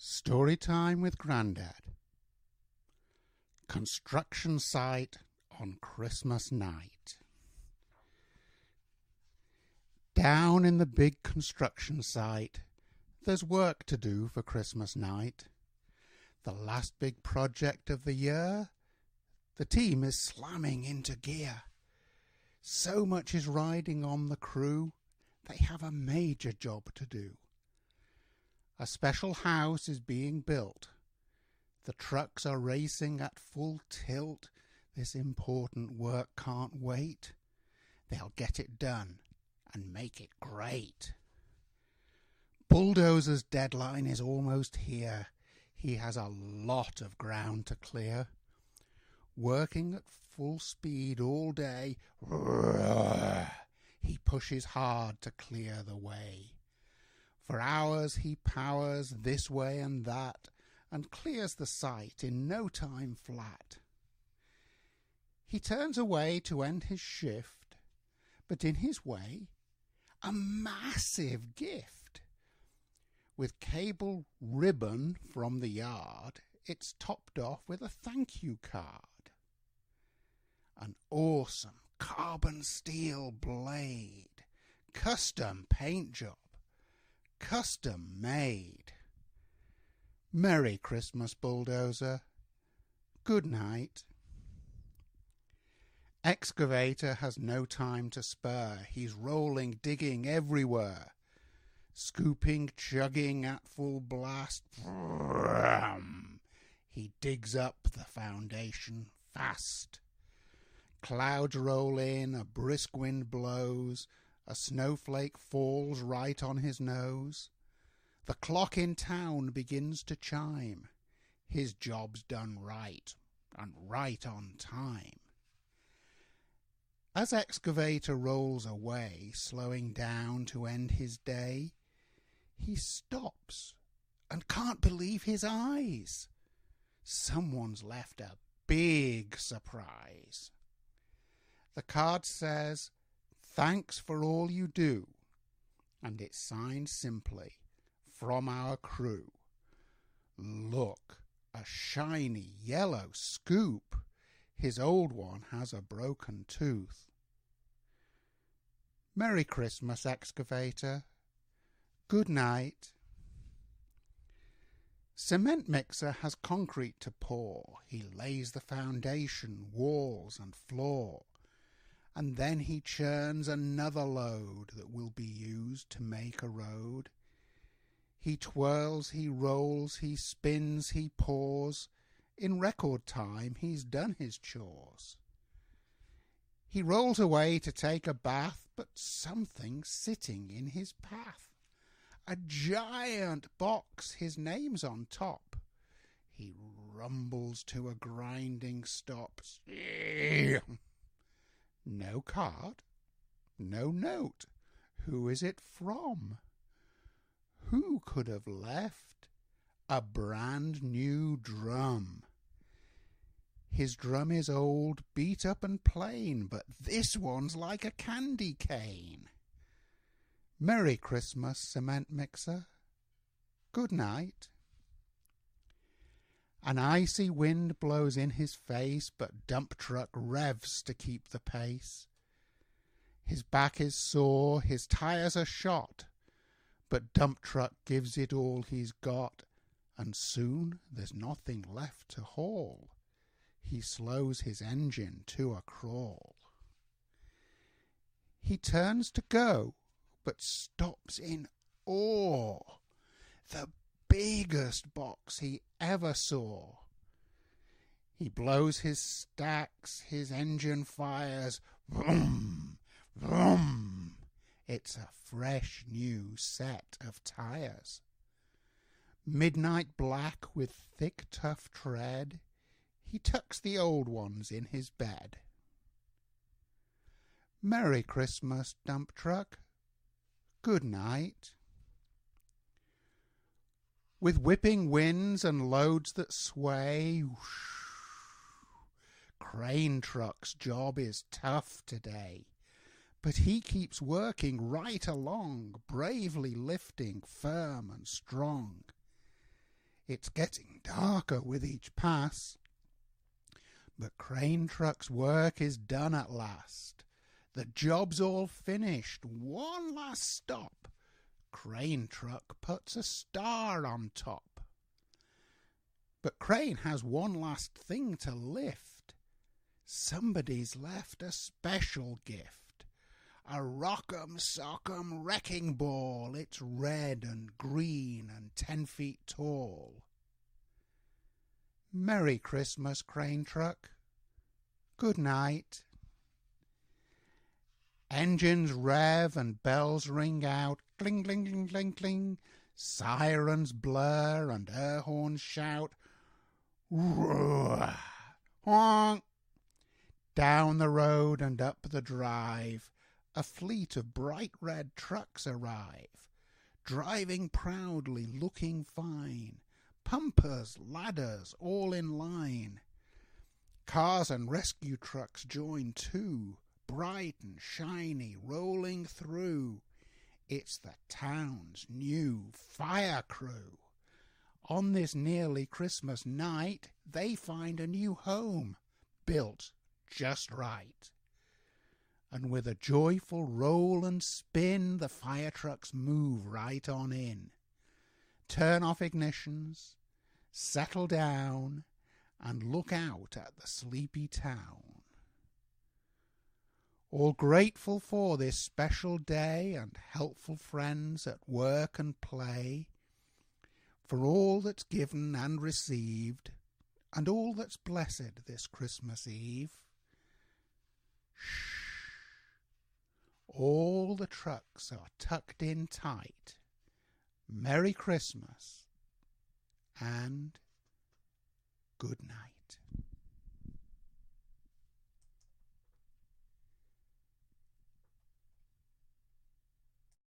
Story time with Grandad. Construction site on Christmas night. Down in the big construction site, there's work to do for Christmas night. The last big project of the year, the team is slamming into gear. So much is riding on the crew, they have a major job to do. A special house is being built. The trucks are racing at full tilt. This important work can't wait. They'll get it done and make it great. Bulldozer's deadline is almost here. He has a lot of ground to clear. Working at full speed all day, he pushes hard to clear the way. For hours he powers this way and that, and clears the site in no time flat. He turns away to end his shift, but in his way, a massive gift. With cable ribbon from the yard, it's topped off with a thank you card. An awesome carbon steel blade, custom paint job, custom made. Merry Christmas, Bulldozer. Good night. Excavator has no time to spare. He's rolling, digging everywhere. Scooping, chugging at full blast. He digs up the foundation fast. Clouds roll in, a brisk wind blows. A snowflake falls right on his nose. The clock in town begins to chime. His job's done right, and right on time. As Excavator rolls away, slowing down to end his day, he stops and can't believe his eyes. Someone's left a big surprise. The card says, "Thanks for all you do," and it's signed simply, "From our crew." Look, a shiny yellow scoop. His old one has a broken tooth. Merry Christmas, Excavator. Good night. Cement mixer has concrete to pour. He lays the foundation, walls and floor. And then he churns another load that will be used to make a road. He twirls, he rolls, he spins, he pours. In record time he's done his chores. He rolls away to take a bath, but something's sitting in his path. A giant box, his name's on top. He rumbles to a grinding stop. No card, no note. Who is it from? Who could have left a brand new drum? His drum is old, beat up and plain, but this one's like a candy cane. Merry Christmas, cement mixer. Good night. An icy wind blows in his face, but dump truck revs to keep the pace. His back is sore, his tires are shot, but dump truck gives it all he's got, and soon there's nothing left to haul. He slows his engine to a crawl. He turns to go, but stops in awe. The biggest box he ever saw. He blows his stacks, his engine fires. Vroom, vroom. It's a fresh new set of tires. Midnight black with thick tough tread. He tucks the old ones in his bed. Merry Christmas, dump truck. Good night. With whipping winds and loads that sway, crane truck's job is tough today. But he keeps working right along, bravely lifting, firm and strong. It's getting darker with each pass, but Crane Truck's work is done at last. The job's all finished. One last stop. Crane Truck puts a star on top. But Crane has one last thing to lift. Somebody's left a special gift. A rock'em sock'em wrecking ball. It's red and green and 10 feet tall. Merry Christmas, Crane Truck. Good night. Engines rev and bells ring out. Cling, cling, cling, cling, cling. Sirens blur and air horns shout. Roar! Honk! Down the road and up the drive, a fleet of bright red trucks arrive, driving proudly, looking fine, pumpers, ladders, all in line. Cars and rescue trucks join too, bright and shiny, rolling through. It's the town's new fire crew. On this nearly Christmas night, they find a new home, built just right. And with a joyful roll and spin, the fire trucks move right on in. Turn off ignitions, settle down, and look out at the sleepy town. All grateful for this special day and helpful friends at work and play, for all that's given and received, and all that's blessed this Christmas Eve. Shh! All the trucks are tucked in tight. Merry Christmas and good night.